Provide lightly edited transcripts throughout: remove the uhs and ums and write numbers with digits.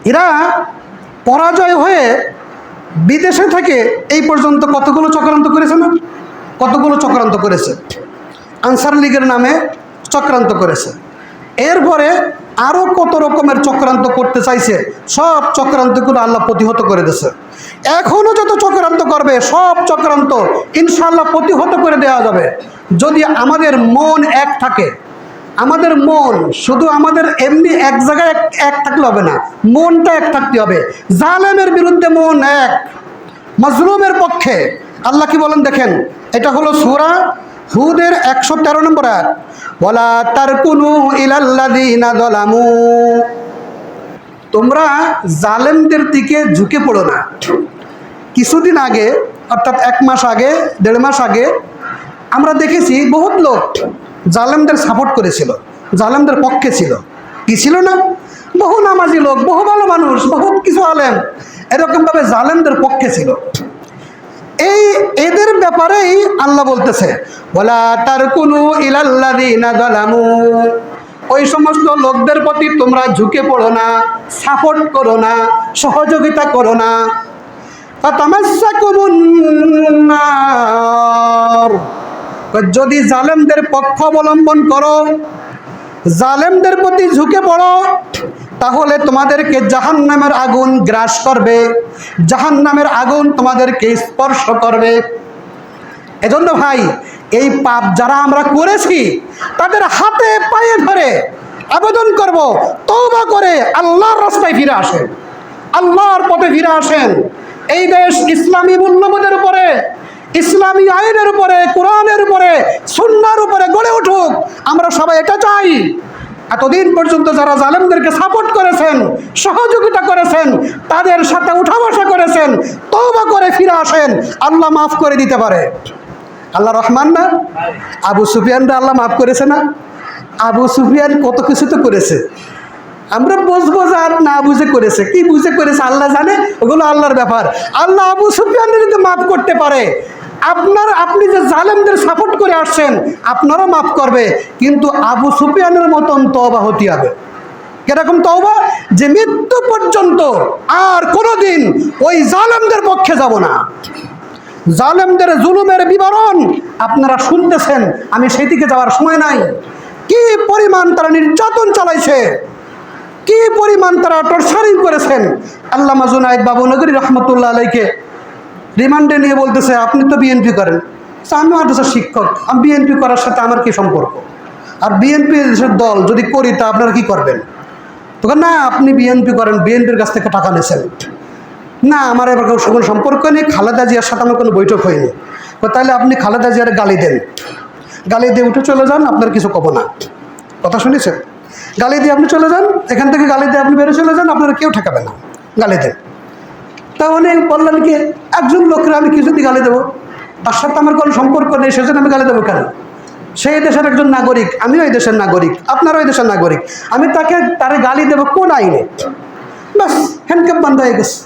এরা পরাজয় হয়ে বিদেশে থেকে এই পর্যন্ত কতগুলো চক্রান্ত করেছে না? কতগুলো চক্রান্ত করেছে। আনসার লীগের নামে চক্রান্ত করেছে। এরপরে আরও কত রকমের চক্রান্ত করতে চাইছে, সব চক্রান্তগুলো আল্লাহ প্রতিহত করে দিয়েছে। এখনও যত চক্রান্ত করবে সব চক্রান্ত ইনশাআল্লাহ প্রতিহত করে দেওয়া যাবে, যদি আমাদের মন এক থাকে। আমাদের মন শুধু আমাদের এমনি এক জায়গায় এক থাকলে হবে না, মনটা এক থাকতে হবে। জালেমের বিরুদ্ধে মন এক, মাজলুমের পক্ষে। আল্লাহ কি বলেন দেখেন, এটা হলো সূরা হুদের 113 নম্বর আয়াত। ওয়ালা তারকুনু ইলাল্লাযিনা যালামু, তোমরা জালেমদের দিকে ঝুঁকে পড়ো না। কিছুদিন আগে, অর্থাৎ 1 মাস আগে, 1.5 মাস আগে আমরা দেখেছি বহুত লোক জালেমদের সাপোর্ট করেছিল, জালেমদের পক্ষে ছিল। কি ছিল না? বহু নামাজি লোক, বহু ভালো মানুষ, বহুত কিছু আলেম এরকমভাবে জালেমদের পক্ষে ছিল। এদের ব্যাপারেই আল্লাহ বলতেছে ওয়ালা তারকুনু ইলাল্লাযিনা যালামু, ওই সমস্ত লোকদের প্রতি তোমরা ঝুঁকে পড়ো না, সাপোর্ট করো না, সহযোগিতা করো না। ফাতামাসসাকুমুন নার, যদি জালেমদের পক্ষ অবলম্বন করো, জালেমদের প্রতি ঝুঁকে পড়ো, তাহলে তোমাদেরকে জাহান্নামের আগুন গ্রাস করবে, জাহান্নামের আগুন তোমাদেরকে স্পর্শ করবে। এজন্য ভাই, এই পাপ যারা আমরা করেছি তাদের হাতে পায়ে ধরে আবেদন করব, তওবা করে আল্লাহর রাস্তায় ফিরে আসেন, আল্লাহর পথে ফিরে আসেন। এই দেশ ইসলামী মূল্যবোধের উপরে, ইসলামী আইনের উপরে, কোরআনের উপরে, সুন্নাহর উপরে গড়ে উঠুক। আমরা সবাই এটা চাই। এতদিন পর্যন্ত যারা জালেমদেরকে সাপোর্ট করেছেন, সহযোগিতা করেছেন, তাদের সাথে উঠা বসা করেছেন, তওবা করে ফিরে আসেন, আল্লাহ মাফ করে দিতে পারে। আল্লাহ রহমান না? আবু সুফিয়ানরা আল্লাহ মাফ করেছে না? আবু সুফিয়ান কত কিছু তো করেছে, আমরা বুঝবো যে আর না বুঝে করেছে, কি বুঝে করেছে আল্লাহ জানে, ওগুলো আল্লাহর ব্যাপার। আল্লাহ আবু সুফিয়ানকে যদি মাফ করতে পারে, আপনি যে জালেমদের সাপোর্ট করে আসছেন আপনারও মাফ করবে। কিন্তু আবু সুফিয়ানের মতন তওবা হতে হবে। কিরকম তওবা? যে মৃত্যু পর্যন্ত আর কোনোদিন ওই জালেমদের পক্ষে যাব না। জালেমদের জুলুমের বিবরণ আপনারা শুনতেছেন, আমি সেই দিকে যাওয়ার সময় নাই। কি পরিমাণ তারা নির্যাতন চালাইছে, কি পরিমাণ তারা টর্চারিং করেছেন। আল্লামা জুনায়েদ বাবুনগরী রহমতুল্লাহ আলাইকে রিমান্ডে নিয়ে বলতেছে, আপনি তো বিএনপি করেন। আমি মাদ্রাসার শিক্ষক, আমি বিএনপি করার সাথে আমার কি সম্পর্ক? আর বিএনপি দেশের দল যদি করি তা আপনারা কি করবেন? তখন না, আপনি বিএনপি করেন, বিএনপির কাছ থেকে টাকা নিয়েছেন। না, আমার এবার কোনো সম্পর্ক নেই, খালেদা জিয়ার সাথে আমার কোনো বৈঠক হয়নি। তাহলে আপনি খালেদা জিয়ার গালি দেন, গালি দিয়ে উঠে চলে যান, আপনার কিছু কব না। কথা শুনেছেন? গালি দিয়ে আপনি চলে যান, এখান থেকে গালি দিয়ে আপনি বেরো চলে যান, আপনারা কেউ ঠেকাবে না, গালি দেন। তাহলে বললেন কি, একজন লোকের আমি কি যদি গালি দেবো? তার সাথে আমার কোনো সম্পর্ক নেই, সেজন্য আমি গালি দেবো কেন? সেই দেশের একজন নাগরিক, আমিও এই দেশের নাগরিক, আপনারাও এই দেশের নাগরিক, আমি তারে গালি দেবো কোন আইনে? ব্যাস, হ্যান্ডক্যাপ বন্ধ হয়ে গেছে।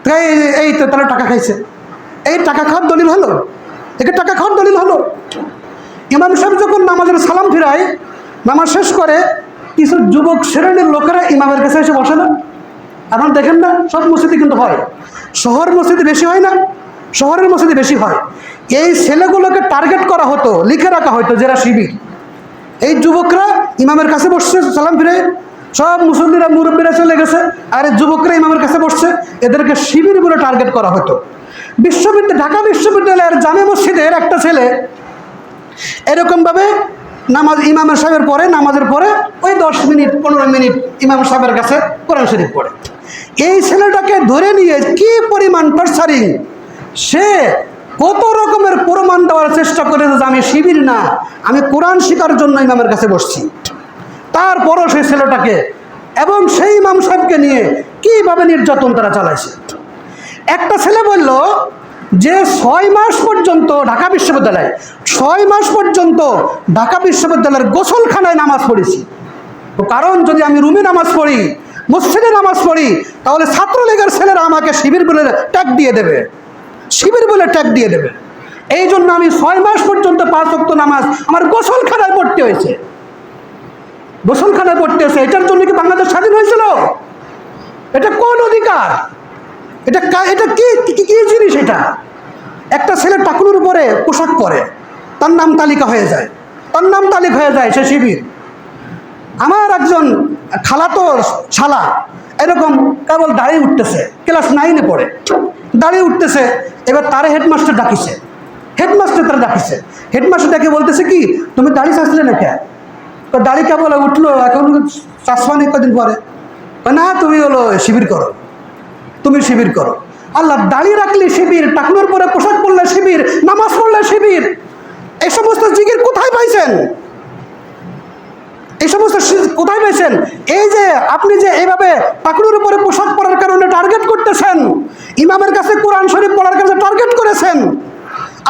তাই এই তো তারা টাকা খাইছে, এই টাকা খাওয়ার দলিল হলো, একে টাকা খাওয়ার দলিল হলো। ইমাম সাহেব যখন নামাজের সালাম ফিরায়, নামাজ শেষ করে, কিছু যুবক শ্রেণীর লোকেরা ইমামের কাছে এসে বসে না। আপনারা দেখেন না, সব মসজিদে কিন্তু হয়, শহর মসজিদে বেশি হয় না? শহরের মসজিদে বেশি হয়। এই ছেলেগুলোকে টার্গেট করা হতো, লিখে রাখা হতো যারা শিবির। এই যুবকরা ইমামের কাছে বসছে সালাম ফিরে, সব মুসল্লিরা মুরব্বীরা চলে গেছে, আর এই যুবকরা ইমামের কাছে বসছে, এদেরকে শিবির বলে টার্গেট করা হতো। ঢাকা বিশ্ববিদ্যালয়ের জামে মসজিদের একটা ছেলে এরকমভাবে ইমামের সাহেবের পরে, নামাজের পরে ওই 10 মিনিট 15 মিনিট ইমাম সাহেবের কাছে কোরআন শরীফ পড়ে। এই ছেলেটাকে ধরে নিয়ে কি পরিমাণ টর্চারিং, সে কত রকমের প্রমাণ দেওয়ার চেষ্টা করে যে আমি শিবির না, আমি কোরআন শেখার জন্য ইমামের কাছে বসছি। তারপরও সেই ছেলেটাকে এবং সেই ইমাম সাহেবকে নিয়ে কিভাবে নির্যাতন তারা চালাইছে। একটা ছেলে বলল যে 6 মাস পর্যন্ত ঢাকা বিশ্ববিদ্যালয়ে, 6 মাস পর্যন্ত ঢাকা বিশ্ববিদ্যালয়ের গোসলখানায় নামাজ পড়েছি। তো কারণ যদি আমি রুমে নামাজ পড়ি, মসজিদে নামাজ পড়ি, তাহলে ছাত্রলীগের ছেলেরা আমাকে শিবির বলে ট্যাগ দিয়ে দেবে, শিবির বলে ট্যাগ দিয়ে দেবে। এই জন্য আমি 6 মাস পর্যন্ত 5 ওয়াক্ত নামাজ আমার গোসলখানায় পড়তে হয়েছে, গোসলখানায় পড়তে হয়েছে। এটার জন্য কি বাংলাদেশ স্বাধীন হয়েছিল? কার? এটা কি জিনিস? এটা একটা ছেলে টাকুর উপরে পোশাক পরে, তার নাম তালিকা হয়ে যায়, সে শিবির। আমার একজন খালাতো শালা এরকম কেবল দাঁড়িয়ে উঠতেছে, ক্লাস 9-এ পড়ে, দাঁড়িয়ে উঠতেছে। এবার তারে হেডমাস্টার ডাকিছে, হেডমাস্টার ডেকে বলতেছে কি, তুমি দাড়ি চাচ্ছিলে না কে? দাড়ি কেবল উঠলো, এখন চাষবানি কদিন পরে। না, তুমি হলো শিবির করো, আল্লাহ, দাড়ি রাখলে শিবির, টাকনোর পরে পোশাক পরলে শিবির, নামাজ পড়লে শিবির। এই সমস্ত জিকির কোথায় পাইছেন? এই যে আপনি যে এইভাবে টাকনোর উপরে পোশাক পরার কারণে টার্গেট করতেছেন, ইমামের কাছে কোরআন শরীফ পড়ার কাছে টার্গেট করেছেন,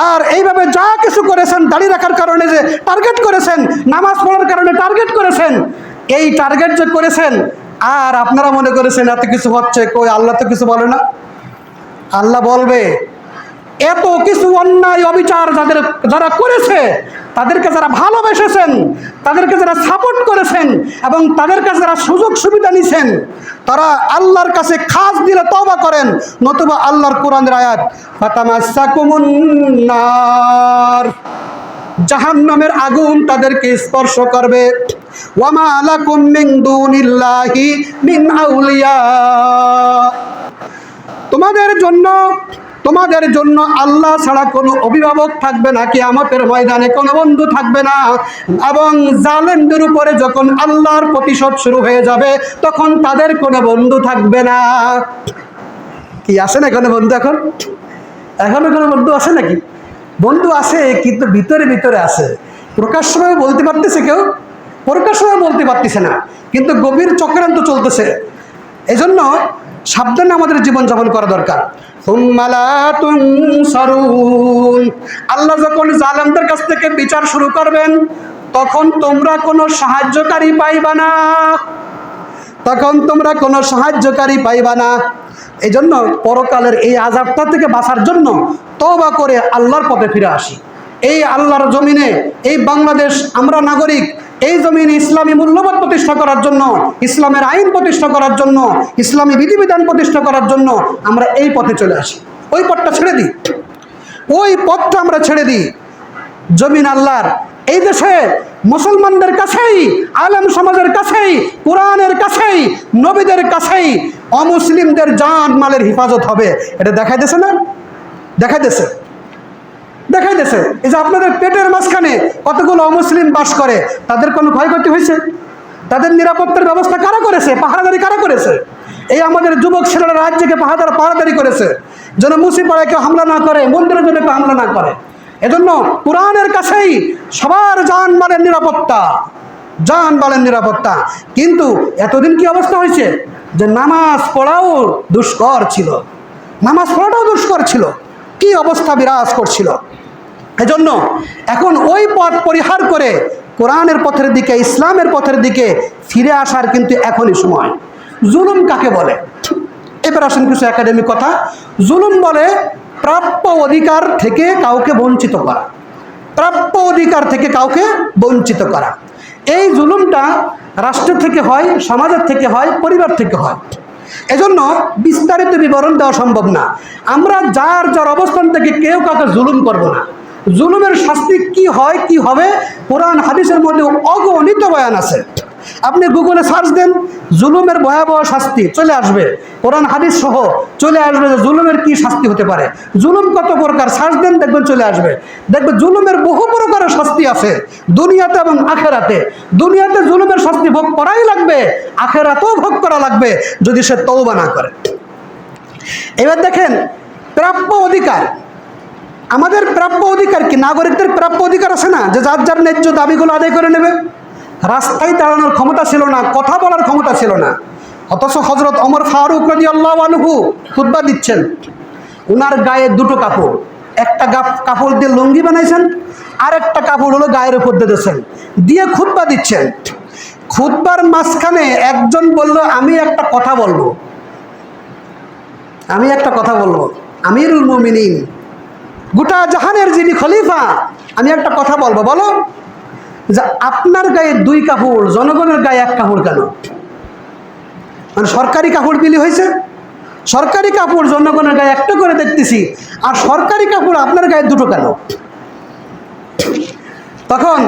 আর এইভাবে যা কিছু করেছেন, দাড়ি রাখার কারণে যে টার্গেট করেছেন, নামাজ পড়ার কারণে টার্গেট করেছেন, এই টার্গেট যে করেছেন, আর আপনারা মনে করেছেন এত কিছু হচ্ছে, কই আল্লাহ তো কিছু বলে না। আল্লাহ বলবে, এত কিছু অন্যায় অবিচার যারা করেছে, তাদেরকে যারা ভালোবেসেছেন, তাদেরকে যারা সাপোর্ট করেছেন, এবং তাদের কাছে যারা সুযোগ সুবিধা নিছেন, তারা আল্লাহর কাছে খাস দিলে তওবা করেন, নতুবা আল্লাহর কোরআনের আয়াত, ফাতামাসসাকুমুন নার, জাহান্নামের আগুন তাদেরকে স্পর্শ করবে। ওয়ামা লাকুম মিন দুনিল্লাহি মিন আউলিয়া, তোমাদের জন্য আল্লাহ ছাড়া কোনো অভিভাবক থাকবে না, কিয়ামতের ময়দানে কোনো বন্ধু থাকবে না। এবং জালেমদের উপরে যখন আল্লাহর প্রতিশোধ শুরু হয়ে যাবে, তখন তাদের কোনো বন্ধু থাকবে না। কি আছে না কোনো বন্ধু? এখনো কোনো বন্ধু আছে নাকি? বন্ধু আছে, কিন্তু ভিতরে আছে, প্রকাশ্যভাবে বলতে পারতেছে কেউ, প্রকাশ্যভাবে বলতে পারতেছে না, কিন্তু গভীর চক্রান্ত চলতেছে। এজন্য সাবধানে আমাদের জীবনযাপন করা দরকার। আল্লাহ যখন জালেমদের কাছ থেকে বিচার শুরু করবেন, তখন তোমরা কোনো সাহায্যকারী পাইবা না, এই জন্য পরকালের এই আযাবটা থেকে বাঁচার জন্য তওবা করে আল্লাহর পথে ফিরে আসি। এই আল্লাহর জমিনে, এই বাংলাদেশ, আমরা নাগরিক, এই জমিনে ইসলামী মূল্যবোধ প্রতিষ্ঠা করার জন্য, ইসলামের আইন প্রতিষ্ঠা করার জন্য, ইসলামী বিধিবিধান প্রতিষ্ঠা করার জন্য আমরা এই পথে চলে আসি। ওই পথটা ছেড়ে দিই। জমিন আল্লাহর, এই দেশে মুসলমানদের কাছেই, আলেম সমাজের কাছেই, কোরআনের কাছেই, নবীদের কাছেই অমুসলিমদের জান মালের হিফাজত হবে। এটা দেখাইতেছে না? দেখাইতেছে। এই যে আপনাদের পেটের মাঝখানে কতগুলো অমুসলিম বাস করে, তাদের কোনো ক্ষয়ক্ষতি হয়েছে? তাদের নিরাপত্তার ব্যবস্থা কারা করেছে? পাহারাদারি কারা করেছে? এই আমাদের যুবক ছেলেরা রাজ্যকে পাহারাদারি করেছে, যেন মুসিপাড়ায় কেউ হামলা না করে, মন্দিরের জন্য কেউ হামলা না করে। এজন্য কোরআনের কাছেই সবার জানমালের নিরাপত্তা। কিন্তু এতদিন কি অবস্থা হয়েছে, যে নামাজ পড়াটাও দুষ্কর ছিল, কি অবস্থা বিরাজ করছিল। এজন্য এখন ওই পথ পরিহার করে কোরআনের পথের দিকে, ইসলামের পথের দিকে ফিরে আসার কিন্তু এখনই সময়। জুলুম কাকে বলে? এবার আসেন কিছু একাডেমিক কথা। জুলুম বলে প্রাপ্য অধিকার থেকে কাউকে বঞ্চিত করা। এই জুলুমটা রাষ্ট্র থেকে হয়, সমাজের থেকে হয়, পরিবার থেকে হয়। এজন্য বিস্তারিত বিবরণ দেওয়া সম্ভব না। আমরা যার অবস্থান থেকে কেউ কাউকে জুলুম করব না। জুলুমের শাস্তি কি হয়, কি হবে, কোরআন হাদিসের মধ্যে অগণিত বয়ান আছে। আপনি গুগলে সার্চ দেন, জুলুমের ভয়াবহ শাস্তি চলে আসবে, কোরআন হাদিস সহ চলে আসবে যে জুলুমের কি শাস্তি হতে পারে, জুলুম কত প্রকার, সার্চ দেন, দেখবেন চলে আসবে। দেখবেন জুলুমের বহু প্রকারের শাস্তি আছে দুনিয়াতে এবং আখেরাতে। দুনিয়াতে জুলুমের শাস্তি ভোগ করাই লাগবে, আখেরাতেও ভোগ করা লাগবে যদি সে তওবা না করে। এবার দেখেন, প্রাপ্য অধিকার, আমাদের প্রাপ্য অধিকার কি? নাগরিকদের প্রাপ্য অধিকার আছে না, যে যার ন্যায্য দাবিগুলো আদায় করে নেবে। রাস্তায় দাঁড়ানোর ক্ষমতা ছিল না, কথা বলার ক্ষমতা ছিল না, অথচ হযরত ওমর ফারুক রাদিয়াল্লাহু আনহু খুতবা দিচ্ছেন, ওনার গায়ে দুটো কাপড়, একটা কাপড় দিয়ে লুঙ্গি বানাইছেন, আর একটা কাপড় হলো গায়ের উপর দিয়ে খুতবা দিচ্ছেন। খুতবার মাঝখানে একজন বলল, আমি একটা কথা বলবো, আমিরুল মুমিনিন, গোটা জাহানের যিনি খলিফা, আমি একটা কথা বলবো, বলো। যে আপনার গায়ে দুই কাপড়, জনগণের গায়ে এক কাপড় কেন? মানে সরকারি কাপড় বিলি হয়েছে, সরকারি কাপড় জনগণের গায়ে একটা করে দেখতেছি, আর সরকারি কাপড় আপনার গায়ে দুটো কেন? তখন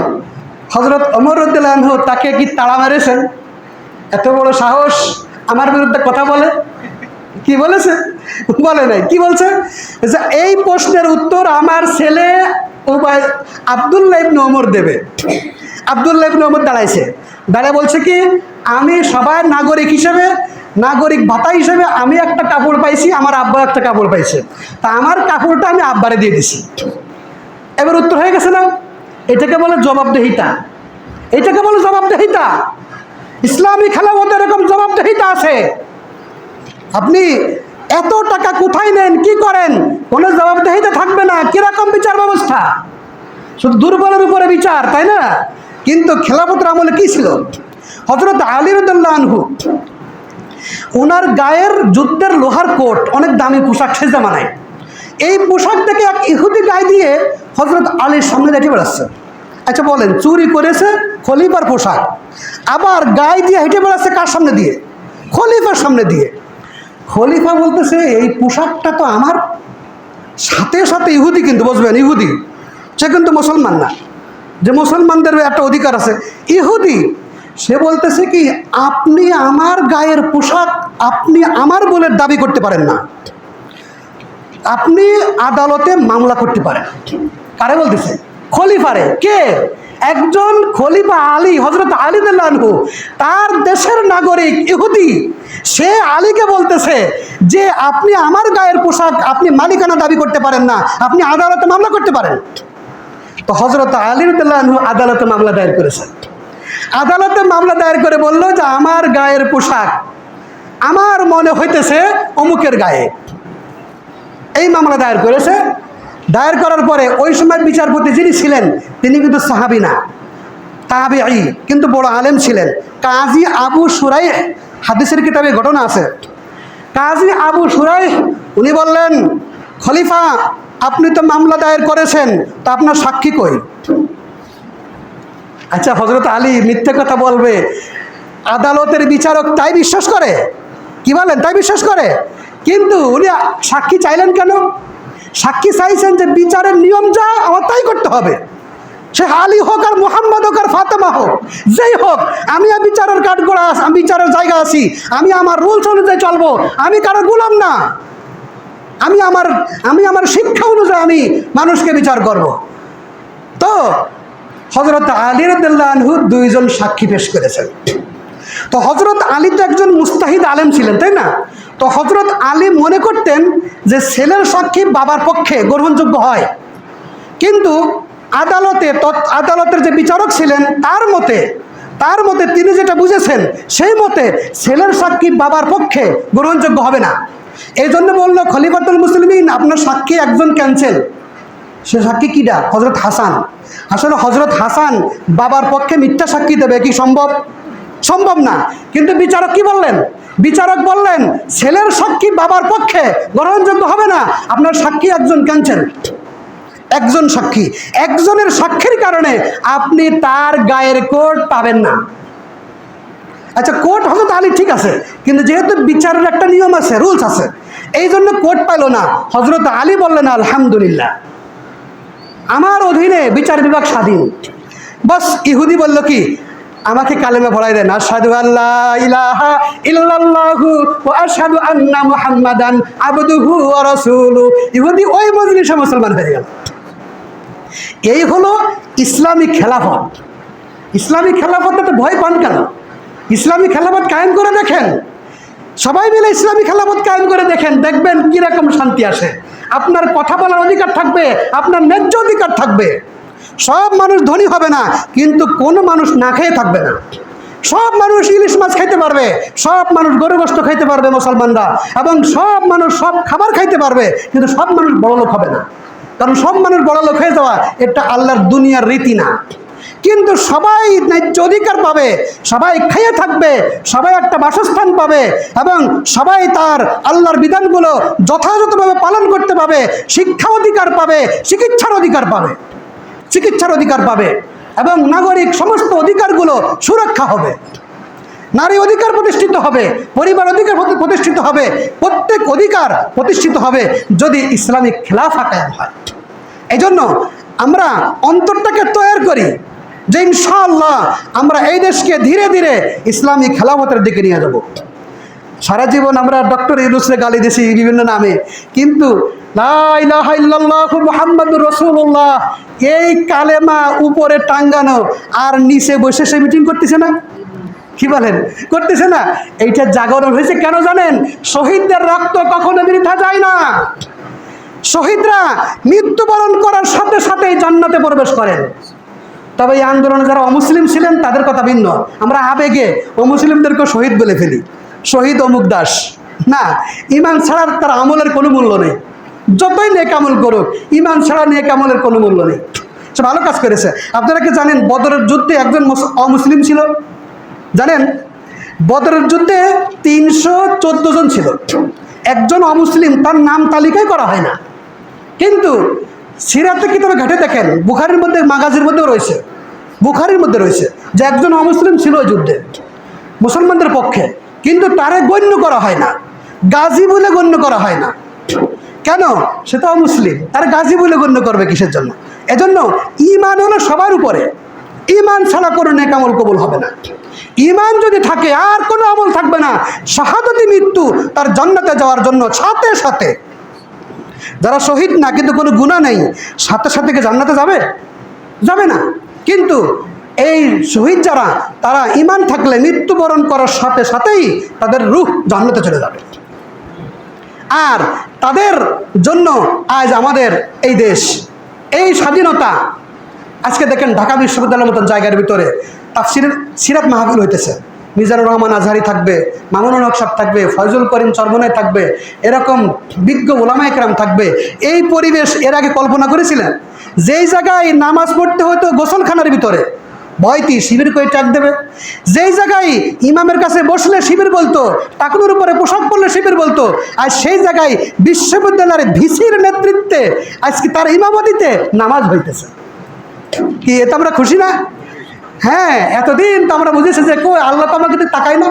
হযরত ওমর রাদিয়াল্লাহু আনহু তাকে কি তাড়া মেরেছেন? এত বড় সাহস আমার বিরুদ্ধে কথা বলে? কি বলেছে? বলে নাই। কি বলছে? যে এই প্রশ্নের উত্তর আমার ছেলে আব্দুল্লাহ ইবনে ওমর দেবে। আব্দুল্লাহ ইবনে ওমর দাঁড়াইছে, দাঁড়ায় বলছে কি, আমি সবার নাগরিক হিসেবে, নাগরিক ভাতা হিসেবে আমি একটা কাপড় পাইছি, আমার আব্বা একটা কাপড় পাইছে, তা আমার কাপড়টা আমি আব্বারে দিয়ে দিছি। এবার উত্তর হয়ে গেছে না? এটাকে বলে জবাবদেহিতা। এটাকে বলে জবাবদেহিতা। ইসলামী খেলাফতে এরকম জবাবদেহিতা আছে। আপনি এত টাকা কোথায় নেন, কি করেন, কোনো জবাবদেহিতা থাকবে না। কিরকম বিচার ব্যবস্থা? শুধু দুর্বলের উপরে বিচার, তাই না? কিন্তু খেলাফতের আমলে কি ছিল? হযরত আলী রাদিয়াল্লাহু আনহু, ওনার গায়ের যুদ্ধের লোহার কোট, অনেক দামি পোশাক সে জামানায়, এই পোশাকটাকে এক ইহুদি গায়ে দিয়ে হযরত আলীর সামনে দেখে বেড়াচ্ছে। আচ্ছা বলেন, চুরি করেছে খলিফার পোশাক, আবার গায়ে দিয়ে হেঁটে বেড়াচ্ছে কার সামনে দিয়ে? খলিফার সামনে দিয়ে। খলিফা বলতেছে এই পোশাকটা তো আমার। সাথে সাথে ইহুদি, কিন্তু বুঝবেন ইহুদি, সে কিন্তু মুসলমান না, যে মুসলমানদের একটা অধিকার আছে। ইহুদি সে বলতেছে কি, আপনি আমার গায়ের পোশাক আপনি আমার বলে দাবি করতে পারেন না, আপনি আদালতে মামলা করতে পারেন। কারে বলতেছে? খলিফারে। কে? একজন খলিফা আলী, হযরত আলী রাদিয়াল্লাহু আনহু, তার দেশের নাগরিক ইহুদি, সে আলীকে বলতেছে যে আপনি আমার গায়ের পোশাক আপনি মালিকানা দাবি করতে পারেন না, আপনি আদালতে মামলা করতে পারেন। তো হযরত আলী রাদিয়াল্লাহু আনহু আদালতে মামলা দায়ের করেছেন। আদালতে মামলা দায়ের করে বলল যে আমার গায়ের পোশাক আমার মনে হইতেছে অমুকের গায়ে। এই মামলা দায়ের করেছে। দায়ের করার পরে ওই সময় বিচারপতি যিনি ছিলেন তিনি কিন্তু সাহাবী না, তাবেঈ, কিন্তু বড় আলেম ছিলেন। কাজী আবু শুরাইহ, হাদিসের কিতাবে ঘটনা আছে। কাজী আবু শুরাইহ উনি বললেন, খলিফা আপনি তো মামলা দায়ের করেছেন, তা আপনার সাক্ষী কই? আচ্ছা, হযরত আলী মিথ্যে কথা বলবে, আদালতের বিচারক তাই বিশ্বাস করে? কি বলেন, তাই বিশ্বাস করে? কিন্তু উনি সাক্ষী চাইলেন কেন? সাক্ষী চাইছেন যে বিচারের নিয়ম যা আমার তাই করতে হবে। সে আলী হোক আর মুহাম্মদ হোক আর ফাতেমা হোক, যেই হোক, আমি বিচারের কাঠগড়া, আমি বিচারের জায়গা আছি, আমি আমার রুলস অনুযায়ী চলবো, আমি কারো গোলাম না। আমি আমার শিক্ষা অনুযায়ী আমি মানুষকে বিচার করব। তো হযরত আলী রাদিয়াল্লাহু আনহু দুইজন সাক্ষী পেশ করেছেন। তো হযরত আলী তো একজন মুস্তাহিদ আলেম ছিলেন, তাই না? তো হযরত আলী মনে করতেন যে ছেলের সাক্ষী বাবার পক্ষে গ্রহণযোগ্য হয়, কিন্তু আদালতের যে বিচারক ছিলেন তার মতে তিনি যেটা বুঝেছেন সেই মতে ছেলের সাক্ষী বাবার পক্ষে গ্রহণযোগ্য হবে না। এই জন্য বলল, খলিফাতুল মুসলিমিন আপনার সাক্ষী একজন ক্যান্সেল। সে সাক্ষী কিডা? হযরত হাসান। আসলে হযরত হাসান বাবার পক্ষে মিথ্যা সাক্ষী দেবে কি সম্ভব? সম্ভব না। কিন্তু বিচারক কি বললেন? বিচারক বললেন ছেলের সাক্ষী বাবার পক্ষে গ্রহণযোগ্য হবে না, আপনার সাক্ষী একজন ক্যান্সেল। একজন সাক্ষী, একজনের সাক্ষীর কারণে আপনি তার গায়ের কোট পাবেন না। আচ্ছা, কোট হযরত আলী ঠিক আছে, কিন্তু যেহেতু বিচারের একটা নিয়ম আছে, রুলস আছে, এই জন্য কোট পাইল না। হযরত আলী বললেন আলহামদুলিল্লাহ, আমার অধীনে বিচার বিভাগ স্বাধীন। বস ইহুদি বলল কি, আমাকে কালেমা পড়াই দেন, আশহাদু আল্লা ইলাহা ইল্লাল্লাহু ওয়া আশহাদু আন্না মুহাম্মাদান আবদুহু ওয়া রাসূলুহু। ইহুদি ওই মজলিসে মুসলমান হয়ে গেল। এই হলো ইসলামী খেলাফত। ইসলামী খেলাফতে তো ভয় পান কেন? ইসলামী খেলাফত কায়েম করে দেখেন, সবাই মিলে ইসলামী খেলাফত কায়েম করে দেখেন, দেখবেন কিরকম শান্তি আসে। আপনার কথা বলার অধিকার থাকবে, আপনার ন্যায্য অধিকার থাকবে। সব মানুষ ধনী হবে না, কিন্তু কোনো মানুষ না খেয়ে থাকবে না। সব মানুষ ইলিশ মাছ খাইতে পারবে, সব মানুষ গরু গোশত খাইতে পারবে মুসলমানরা, এবং সব মানুষ সব খাবার খাইতে পারবে, কিন্তু সব মানুষ বড়লোক হবে না। কারণ সব মানুষ বড়লোক হয়ে যাওয়া এটা আল্লাহর দুনিয়ার রীতি না। কিন্তু সবাই ন্যায্য অধিকার পাবে, সবাই খেয়ে থাকবে, সবাই একটা বাসস্থান পাবে, এবং সবাই তার আল্লাহর বিধানগুলো যথাযথভাবে পালন করতে পাবে, শিক্ষা অধিকার পাবে, চিকিৎসার অধিকার পাবে, এবং নাগরিক সমস্ত অধিকারগুলো সুরক্ষা হবে। নারী অধিকার প্রতিষ্ঠিত হবে, পরিবার অধিকার প্রতিষ্ঠিত হবে, প্রত্যেক অধিকার প্রতিষ্ঠিত হবে যদি ইসলামিক খেলাফা কায়েম হয়। এই জন্য আমরা অন্তরটাকে তৈরি করি যে ইনশাআল্লাহ আমরা এই দেশকে ধীরে ধীরে ইসলামী খেলাফতের দিকে নিয়ে যাব। সারা জীবন আমরা ডক্টর ইউনূসকে গালি দিছি বিভিন্ন নামে, কিন্তু লা ইলাহা ইল্লাল্লাহু মুহাম্মাদুর রাসূলুল্লাহ এই কালেমা উপরে টাঙ্গানো আর নিচে বসে সে মিটিং করতেছে না, কি বলেন, করতেছে না? এইটা জাগরণ হয়েছে কেন জানেন? শহীদদের রক্ত কখনো বৃথা যায় না। শহীদরা মৃত্যুবরণ করার সাথে সাথেই জান্নাতে প্রবেশ করেন। তবে এই আন্দোলনে যারা অমুসলিম ছিলেন তাদের কথা ভিন্ন। আমরা আবেগে অমুসলিমদেরকে শহীদ বলে ফেলি, শহীদ অমুক দাস। না, ইমান ছাড়া তার আমলের কোনো মূল্য নেই। যতই নেক আমল করুক, ইমান ছাড়া নেক আমলের কোনো মূল্য নেই। সে ভালো কাজ করেছে। আপনারা কি জানেন বদরের যুদ্ধে একজন অমুসলিম ছিল? জানেন বদরের যুদ্ধে 314 জন ছিল, একজন অমুসলিম তার নাম তালিকায় করা হয় না। কিন্তু সিরাতে কিতাবে ঘাটে দেখেন, বুখারীর মধ্যে, মাগাজির মধ্যেও রয়েছে, বুখারীর মধ্যে রয়েছে যে একজন অমুসলিম ছিল ওই যুদ্ধে মুসলমানদের পক্ষে, কিন্তু তারে গণ্য করা হয় না, গাজী বলে গণ্য করা হয় না। কেন? সে তো অমুসলিম, তার গাজী বলে গণ্য করবে কিসের জন্য? এজন্য ঈমান হলো সবার উপরে। ঈমান ছাড়া কোনো নেক আমল কবুল হবে না। ঈমান যদি থাকে আর কোনো আমল থাকবে না। শাহাদাতি মৃত্যু তার জান্নাতে যাওয়ার জন্য সাথে সাথে। যারা শহীদ না কিন্তু কোনো গুনাহ নেই, সাথে সাথে কি জান্নাতে যাবে? যাবে না। কিন্তু এই শহীদ যারা, তারা ঈমান থাকলে মৃত্যুবরণ করার সাথে সাথেই তাদের রূহ জান্নাতে চলে যাবে। আর তাদের জন্য আজ আমাদের এই দেশ, এই স্বাধীনতা। আজকে দেখেন ঢাকা বিশ্ববিদ্যালয়ের মতন জায়গার ভিতরে তাফসিরের সিরাত মাহফিল হইতেছে। মিজানুর রহমান আজহারি থাকবে, মামুনুল হক সাহেব থাকবে, ফয়জুল করিম চরমনাই থাকবে, এরকম বিজ্ঞ ওলামা একরাম থাকবে। এই পরিবেশ এর আগে কল্পনা করেছিলেন? যেই জায়গায় নামাজ পড়তে হতো গোসলখানার ভিতরে, ভয়টি শিবির করে ট্যাগ দেবে। যেই জায়গায় ইমামের কাছে বসলে শিবির বলতো, টাকুর উপরে পোশাক পরলে শিবির বলতো, আর সেই জায়গায় বিশ্ববিদ্যালয়ের ভিসির নেতৃত্বে আজকে তার ইমামতিতে নামাজ হইতেছে। কি এতে আমরা খুশি না? হ্যাঁ, এতদিন তো আমরা বুঝেছি যে কই আল্লাহ তো আমাকে তাকায় না।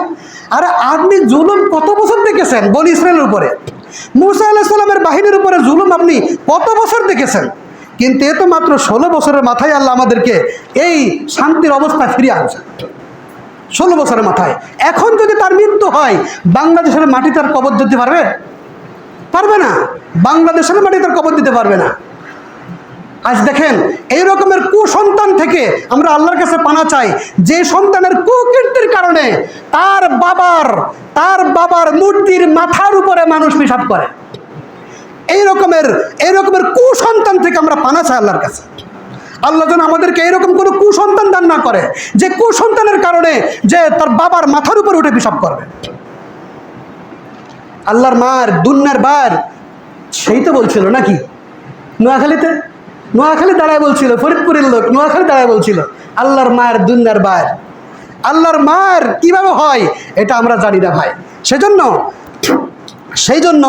আর আপনি জুলুম কত বছর দেখেছেন বনি ইসরায়েলের উপরে? মুসা আলাইহিস সালামের বাহিনীর উপরে জুলুম আপনি কত বছর দেখেছেন? কিন্তু এ তো মাত্র 16 বছরের মাথায় আল্লাহ আমাদেরকে এই শান্তির অবস্থা ফিরিয়ে আনছে। 16 বছরের মাথায়। এখন যদি তার মৃত্যু হয়, বাংলাদেশের মাটি তার কবর দিতে পারবে? পারবে না। বাংলাদেশের মাটি তার কবর দিতে পারবে না। আজ দেখেন এই রকমের কুসন্তান থেকে আমরা আল্লাহর কাছে পানা চাই, যে সন্তানের কুকীর্তির কারণে তার বাবার মূর্তির মাথার উপরে মানুষ পেশাব করে। এই রকমের কুসন্তান থেকে আমরা পানা চাই আল্লাহর কাছে। আল্লাহ যেন আমাদেরকে এইরকম কোনো কুসন্তান দান না করে, যে কুসন্তানের কারণে যে তার বাবার মাথার উপরে উঠে পেশাব করবে। আল্লাহর মার দুনিয়ার বার সেই তো বলছিল নাকি নোয়াখালী দাঁড়ায় বলছিল, ফরিদপুরের লোক নোয়াখালী দাঁড়ায় বলছিল আল্লাহর মায়ের দুনিয়ার বার। আল্লাহর মায়ের কিভাবে হয় এটা আমরা জানি না ভাই। সেই জন্য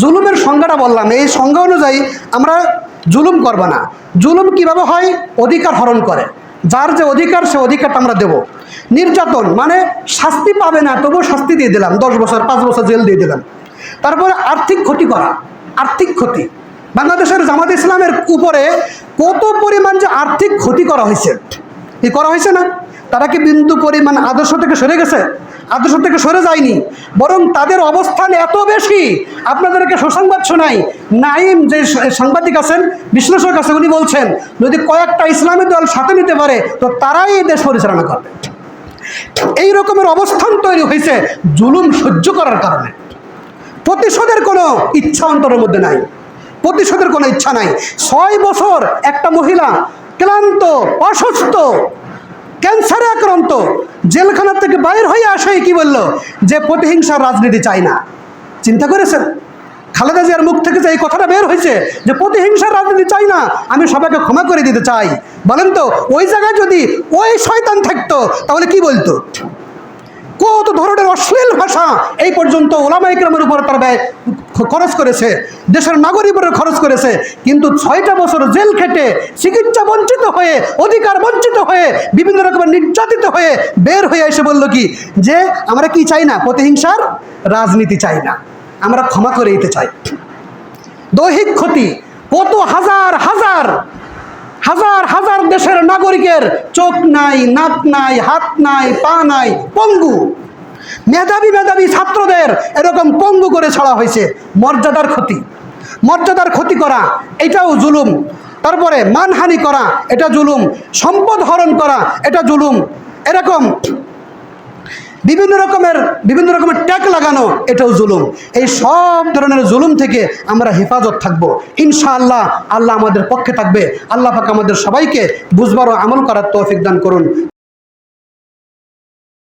জুলুমের সংজ্ঞাটা বললাম, এই সংজ্ঞা অনুযায়ী আমরা জুলুম করব না। জুলুম কিভাবে হয়? অধিকার হরণ করে। যার যে অধিকার, সে অধিকারটা আমরা দেব। নির্যাতন মানে শাস্তি পাবে না, তবুও শাস্তি দিয়ে দিলাম, 10 বছর 5 বছর জেল দিয়ে দিলাম। তারপরে আর্থিক ক্ষতি করা, আর্থিক ক্ষতি। বাংলাদেশের জামাত ইসলামের উপরে কত পরিমাণ যে আর্থিক ক্ষতি করা হয়েছে, কি করা হয়েছে না? তারা কি বিন্দু পরিমাণ আদর্শ থেকে সরে গেছে? আদর্শ থেকে সরে যায়নি, বরং তাদের অবস্থান এত বেশি। আপনাদেরকে সুসংবাদ শোনাই, নাইম যে সাংবাদিক আছেন, বিশ্লেষক আছে, উনি বলছেন যদি কয়েকটা ইসলামী দল সাথে নিতে পারে তো তারাই এই দেশ পরিচালনা করবে। এই রকমের অবস্থান তৈরি হয়েছে জুলুম সহ্য করার কারণে। প্রতিশোধের কোনো ইচ্ছা অন্তরের মধ্যে নাই, প্রতিশোধের কোনো ইচ্ছা নাই। 6 বছর একটা মহিলা ক্লান্ত, অসুস্থ, ক্যান্সারে আক্রান্ত, জেলখানা থেকে বাইর হয়ে আসাই কি বলল? যে প্রতিহিংসার রাজনীতি চাই না। চিন্তা করেছেন? খালেদা জিয়ার মুখ থেকে যে এই কথাটা বের হয়েছে যে প্রতিহিংসার রাজনীতি চাই না, আমি সবাইকে ক্ষমা করে দিতে চাই। বলেন তো ওই জায়গায় যদি ওই শয়তান থাকতো তাহলে কি বলতো? কত ধরনের অশ্লীল ভাষা এই পর্যন্ত ওলামা ইকরামের উপর তার খরচ করেছে, দেশের নাগরিকরা খরচ করেছে, কিন্তু 6টা বছর জেল খেটে চিকিৎসা বঞ্চিত হয়ে, অধিকার বঞ্চিত হয়ে, বিভিন্ন রকমের নির্যাতিত হয়ে বের হয়ে এসে বলল কি যে আমরা কি চাই না, প্রতিহিংসার রাজনীতি চাই না, আমরা ক্ষমা করে দিতে চাই। দৈহিক ক্ষতি, কত হাজার হাজার হাজার হাজার দেশের নাগরিকের চোখ নাই, নাক নাই, হাত নাই, পা নাই, পঙ্গু। মেধাবী মেধাবী ছাত্রদের এরকম পঙ্গু করে ছাড়া হয়েছে। মর্যাদার ক্ষতি, মর্যাদার ক্ষতি করা এটাও জুলুম। তারপরে মানহানি করা এটা জুলুম, সম্পদ হরণ করা এটা জুলুম, এরকম বিভিন্ন রকমের ট্যাগ লাগানো এটাও জুলুম। এই সব ধরনের জুলুম থেকে আমরা হেফাজত থাকব ইনশাআল্লাহ। আল্লাহ আমাদের পক্ষে থাকবে। আল্লাহ পাক আমাদের সবাইকে বুঝবার ও আমল করার তৌফিক দান করুন।